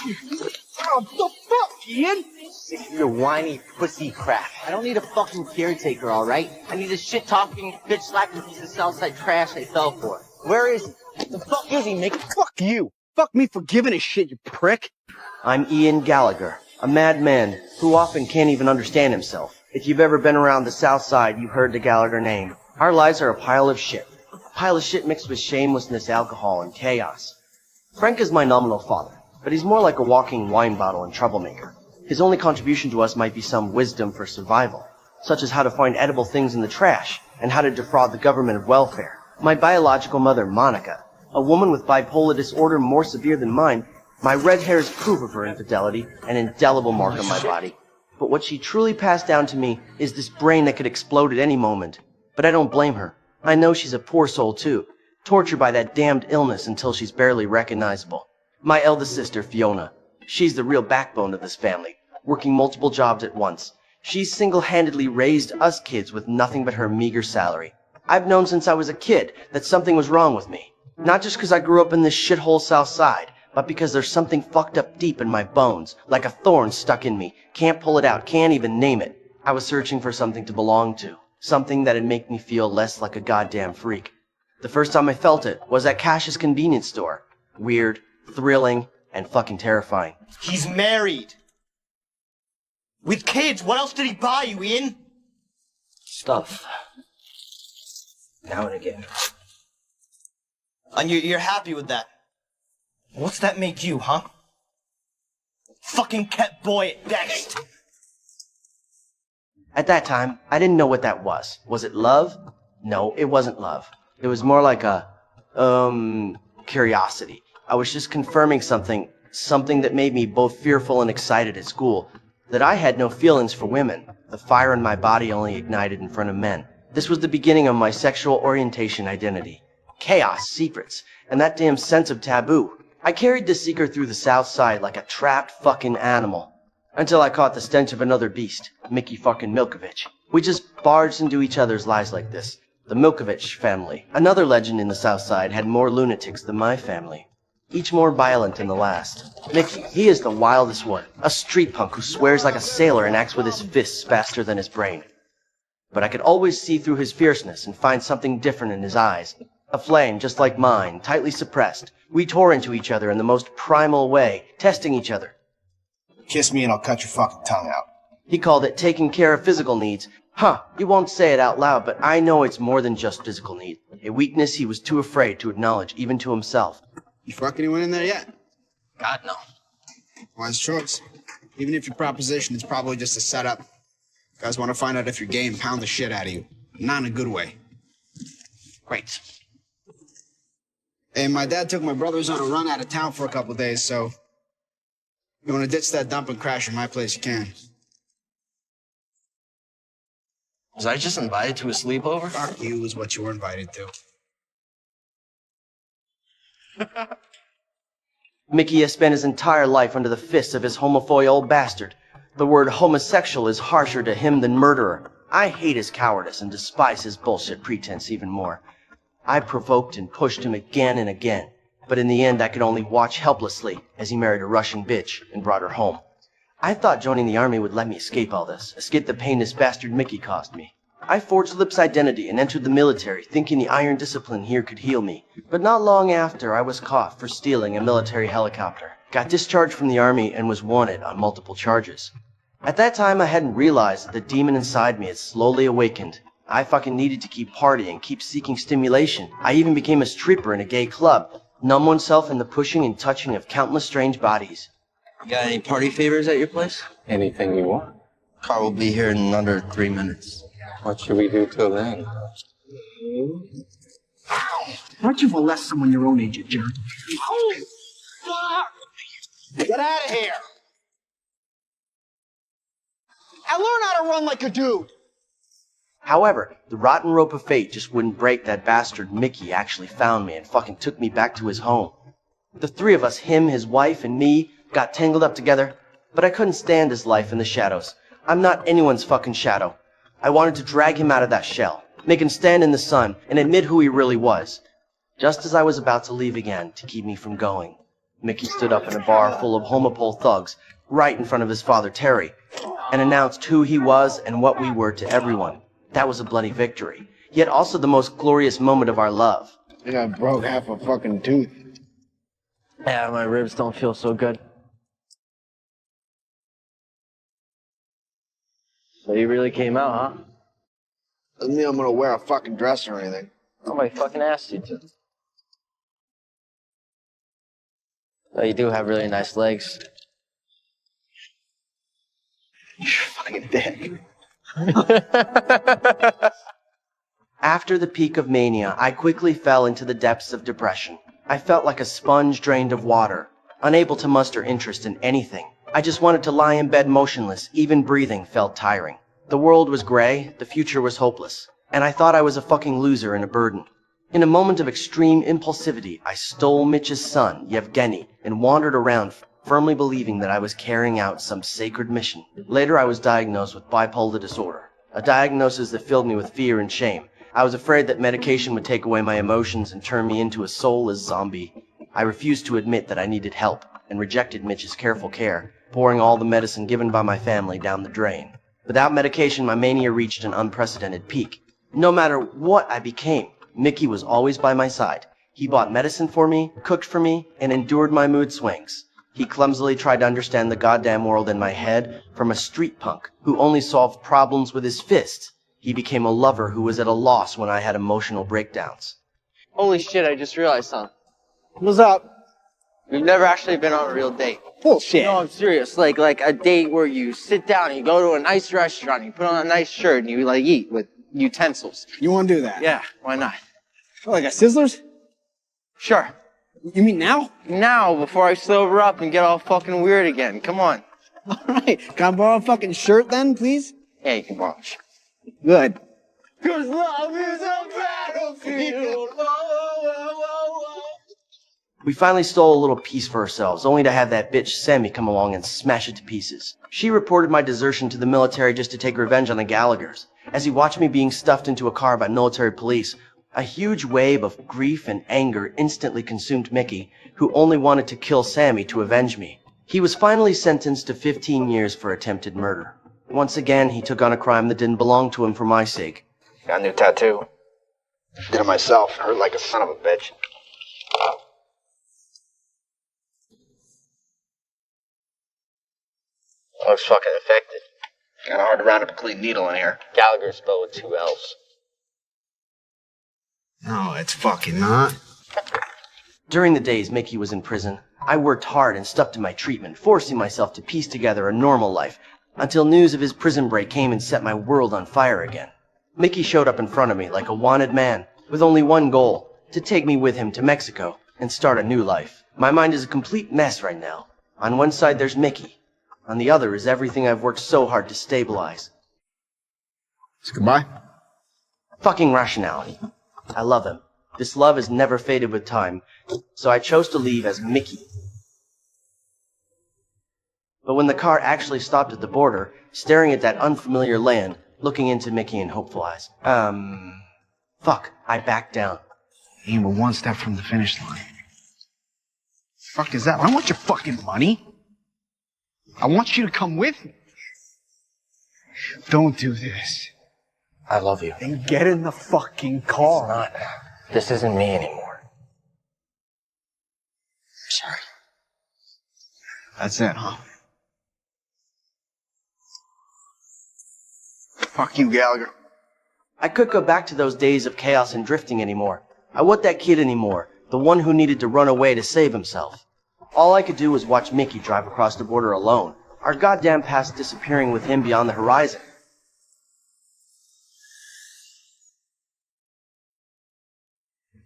Oh, the fuck, Ian? Sick of your whiny pussy crap. I don't need a fucking caretaker, alright? I need a shit-talking, bitch-slapping piece of Southside trash I fell for. Where is he? The fuck is he, Mick? Fuck you. Fuck me for giving a shit, you prick. I'm Ian Gallagher, a madman who often can't even understand himself. If you've ever been around the South Side, you've heard the Gallagher name. Our lives are a pile of shit. A pile of shit mixed with shamelessness, alcohol, and chaos. Frank is my nominal father, but he's more like a walking wine bottle and troublemaker. His only contribution to us might be some wisdom for survival, such as how to find edible things in the trash, and how to defraud the government of welfare. My biological mother, Monica, a woman with bipolar disorder more severe than mine, my red hairs prove of her infidelity, an indelible mark on my body. But what she truly passed down to me is this brain that could explode at any moment. But I don't blame her. I know she's a poor soul too, tortured by that damned illness until she's barely recognizable. My eldest sister, Fiona, she's the real backbone of this family, working multiple jobs at once. She's single-handedly raised us kids with nothing but her meager salary. I've known since I was a kid that something was wrong with me. Not just because I grew up in this shithole South Side, but because there's something fucked up deep in my bones, like a thorn stuck in me. Can't pull it out, can't even name it. I was searching for something to belong to, something that'd make me feel less like a goddamn freak. The first time I felt it was at Cash's convenience store. Weird, thrilling, and fucking terrifying. He's married. With kids. What else did he buy you, Ian? Stuff. Now and again. And you're happy with that? What's that make you, huh? Fucking kept boy at best. At that time, I didn't know what that was. Was it love? No, it wasn't love. It was more like a, curiosity. I was just confirming something that made me both fearful and excited at school. That I had no feelings for women. The fire in my body only ignited in front of men. This was the beginning of my sexual orientation identity. Chaos, secrets, and that damn sense of taboo. I carried this secret through the South Side like a trapped fucking animal. Until I caught the stench of another beast, Mickey fucking Milkovich. We just barged into each other's lives like this. The Milkovich family, another legend in the South Side, had more lunatics than my family. Each more violent than the last. Mickey, he is the wildest one. A street punk who swears like a sailor and acts with his fists faster than his brain. But I could always see through his fierceness and find something different in his eyes. A flame just like mine, tightly suppressed. We tore into each other in the most primal way, testing each other. Kiss me and I'll cut your fucking tongue out. He called it taking care of physical needs. He won't say it out loud, but I know it's more than just physical need. A weakness he was too afraid to acknowledge, even to himself. You fuck anyone in there yet? God, no. Wise choice. Even if your proposition is probably just a setup. Guys want to find out if you're gay and pound the shit out of you. Not in a good way. Great. And my dad took my brothers on a run out of town for a couple days, so... You want to ditch that dump and crash at my place, you can. Was I just invited to a sleepover? Fuck you is what you were invited to. Mickey has spent his entire life under the fists of his homophobe old bastard. The word homosexual is harsher to him than murderer. I hate his cowardice and despise his bullshit pretense even more. I provoked and pushed him again and again, but in the end I could only watch helplessly as he married a Russian bitch and brought her home. I thought joining the army would let me escape all this, escape the pain this bastard Mickey caused me. I forged Lip's identity and entered the military, thinking the iron discipline here could heal me. But not long after, I was caught for stealing a military helicopter, got discharged from the army, and was wanted on multiple charges. At that time, I hadn't realized that the demon inside me had slowly awakened. I fucking needed to keep partying, keep seeking stimulation. I even became a stripper in a gay club, numb oneself in the pushing and touching of countless strange bodies. You got any party favors at your place? Anything you want. Car will be here in under 3 minutes. What should we do till then? Why'd you molest someone your own age, you jerk? Oh, fuck! Get out of here! And learn how to run like a dude! However, the rotten rope of fate just wouldn't break. That bastard Mickey actually found me and fucking took me back to his home. The three of us, him, his wife, and me, got tangled up together, but I couldn't stand his life in the shadows. I'm not anyone's fucking shadow. I wanted to drag him out of that shell, make him stand in the sun, and admit who he really was. Just as I was about to leave again to keep me from going, Mickey stood up in a bar full of homopole thugs, right in front of his father Terry, and announced who he was and what we were to everyone. That was a bloody victory, yet also the most glorious moment of our love. I think I broke half a fucking tooth. Yeah, my ribs don't feel so good. So you really came out, huh? Doesn't mean I'm gonna wear a fucking dress or anything. Nobody fucking asked you to. Though you do have really nice legs. You're a fucking dick. After the peak of mania, I quickly fell into the depths of depression. I felt like a sponge drained of water, unable to muster interest in anything. I just wanted to lie in bed motionless. Even breathing felt tiring. The world was gray, the future was hopeless, and I thought I was a fucking loser and a burden. In a moment of extreme impulsivity, I stole Mitch's son, Yevgeny, and wandered around, firmly believing that I was carrying out some sacred mission. Later, I was diagnosed with bipolar disorder, a diagnosis that filled me with fear and shame. I was afraid that medication would take away my emotions and turn me into a soulless zombie. I refused to admit that I needed help, and rejected Mitch's careful care, pouring all the medicine given by my family down the drain. Without medication, my mania reached an unprecedented peak. No matter what I became, Mickey was always by my side. He bought medicine for me, cooked for me, and endured my mood swings. He clumsily tried to understand the goddamn world in my head from a street punk who only solved problems with his fists. He became a lover who was at a loss when I had emotional breakdowns. Holy shit, I just realized something. What's up? We've never actually been on a real date. Bullshit. No, I'm serious. Like a date where you sit down and you go to a nice restaurant, you put on a nice shirt, and you like eat with utensils. You want to do that? Yeah, why not? Oh, like a Sizzlers? Sure. You mean now? Now, before I sober up and get all fucking weird again. Come on. All right. Can I borrow a fucking shirt then, please? Yeah, you can borrow a shirt. Good. 'Cause love is a battlefield. We finally stole a little piece for ourselves, only to have that bitch Sammy come along and smash it to pieces. She reported my desertion to the military just to take revenge on the Gallaghers. As he watched me being stuffed into a car by military police, a huge wave of grief and anger instantly consumed Mickey, who only wanted to kill Sammy to avenge me. He was finally sentenced to 15 years for attempted murder. Once again, he took on a crime that didn't belong to him for my sake. Got a new tattoo. Did it myself. Hurt like a son of a bitch. Looks fucking infected. Kinda hard to round up a clean needle in here. Gallagher spelled with 2 L's. No, it's fucking not. During the days Mickey was in prison, I worked hard and stuck to my treatment, forcing myself to piece together a normal life, until news of his prison break came and set my world on fire again. Mickey showed up in front of me like a wanted man, with only one goal, to take me with him to Mexico and start a new life. My mind is a complete mess right now. On one side there's Mickey. On the other is everything I've worked so hard to stabilize. It's goodbye. Fucking rationality. I love him. This love has never faded with time, so I chose to leave as Mickey. But when the car actually stopped at the border, staring at that unfamiliar land, looking into Mickey in hopeful eyes, fuck, I backed down. You were one step from the finish line. Fuck is that? I don't want your fucking money. I want you to come with me. Don't do this. I love you. Then get in the fucking car. Not. This isn't me anymore. Sorry. That's it, huh? Fuck you, Gallagher. I couldn't go back to those days of chaos and drifting anymore. I wasn't that kid anymore, the one who needed to run away to save himself. All I could do was watch Mickey drive across the border alone, our goddamn past disappearing with him beyond the horizon.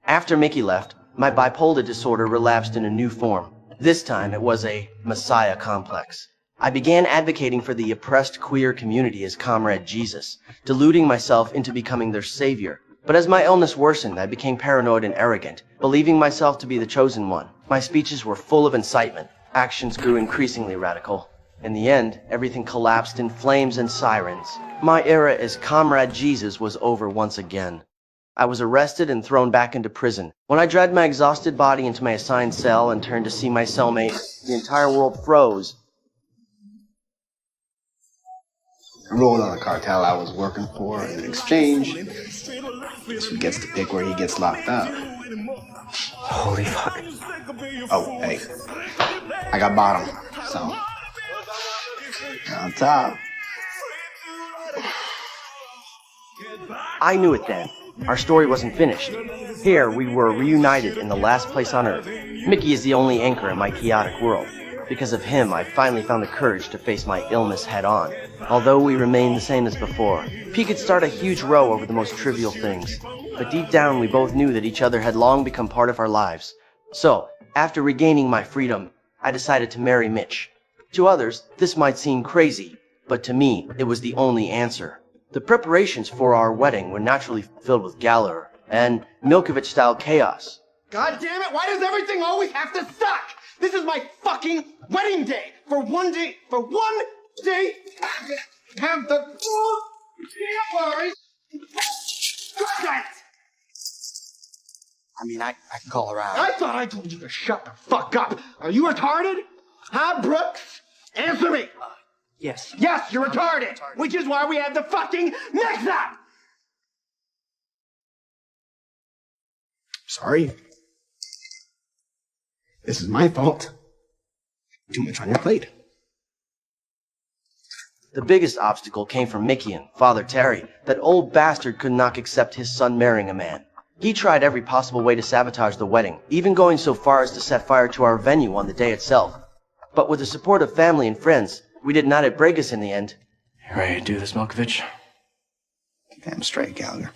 After Mickey left, my bipolar disorder relapsed in a new form. This time it was a messiah complex. I began advocating for the oppressed queer community as Comrade Jesus, deluding myself into becoming their savior. But as my illness worsened, I became paranoid and arrogant, believing myself to be the chosen one. My speeches were full of incitement. Actions grew increasingly radical. In the end, everything collapsed in flames and sirens. My era as Comrade Jesus was over once again. I was arrested and thrown back into prison. When I dragged my exhausted body into my assigned cell and turned to see my cellmate, the entire world froze. I rolled on the cartel I was working for in exchange. Guess who gets to pick where he gets locked up? Holy fuck. Oh, hey. I got bottom, so. On top. I knew it then. Our story wasn't finished. Here, we were reunited in the last place on Earth. Mickey is the only anchor in my chaotic world. Because of him, I finally found the courage to face my illness head on. Although we remained the same as before, P could start a huge row over the most trivial things. But deep down, we both knew that each other had long become part of our lives. So, after regaining my freedom, I decided to marry Mitch. To others, this might seem crazy, but to me, it was the only answer. The preparations for our wedding were naturally filled with Gallagher and Milkovich-style chaos. God damn it, why does everything always have to suck? This is my fucking wedding day! For one day, have the worries. I mean, I can call around. I thought I told you to shut the fuck up. Are you retarded? Huh, Brooks? Answer me. Yes. Yes, you're retarded, which is why we had the fucking mix-up. Sorry. This is my fault. Too much on your plate. The biggest obstacle came from Mickey and Father Terry. That old bastard could not accept his son marrying a man. He tried every possible way to sabotage the wedding, even going so far as to set fire to our venue on the day itself. But with the support of family and friends, we did not break us in the end. You ready to do this, Milkovich? Damn straight, Gallagher.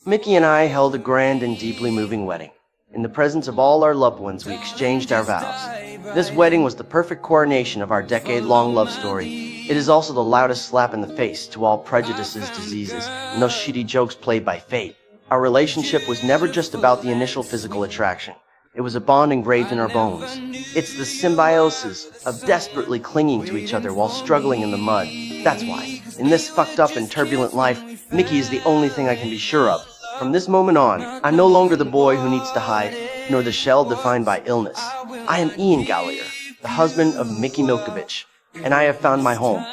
Mickey and I held a grand and deeply moving wedding. In the presence of all our loved ones, we exchanged our vows. This wedding was the perfect coronation of our decade-long love story. It is also the loudest slap in the face to all prejudices, diseases, and those shitty jokes played by fate. Our relationship was never just about the initial physical attraction. It was a bond engraved in our bones. It's the symbiosis of desperately clinging to each other while struggling in the mud. That's why, in this fucked up and turbulent life, Mickey is the only thing I can be sure of. From this moment on, I'm no longer the boy who needs to hide, nor the shell defined by illness. I am Ian Gallagher, the husband of Mickey Milkovich, and I have found my home.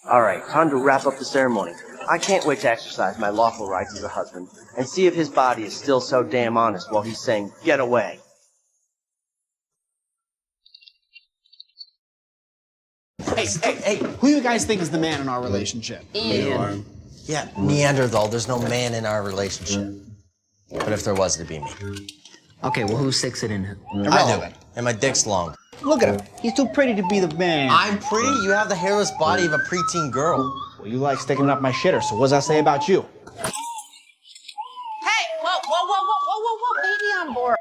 Alright, time to wrap up the ceremony. I can't wait to exercise my lawful rights as a husband, and see if his body is still so damn honest while he's saying, "Get away." Hey, who do you guys think is the man in our relationship? Ian. Yeah, Neanderthal. There's no man in our relationship. But if there was, it'd be me. Okay, well, who sticks it in? I do. And my dick's long. Look at him. He's too pretty to be the man. I'm pretty? You have the hairless body of a preteen girl. Well, you like sticking up my shitter, so what does that say about you? Hey, whoa, baby on board.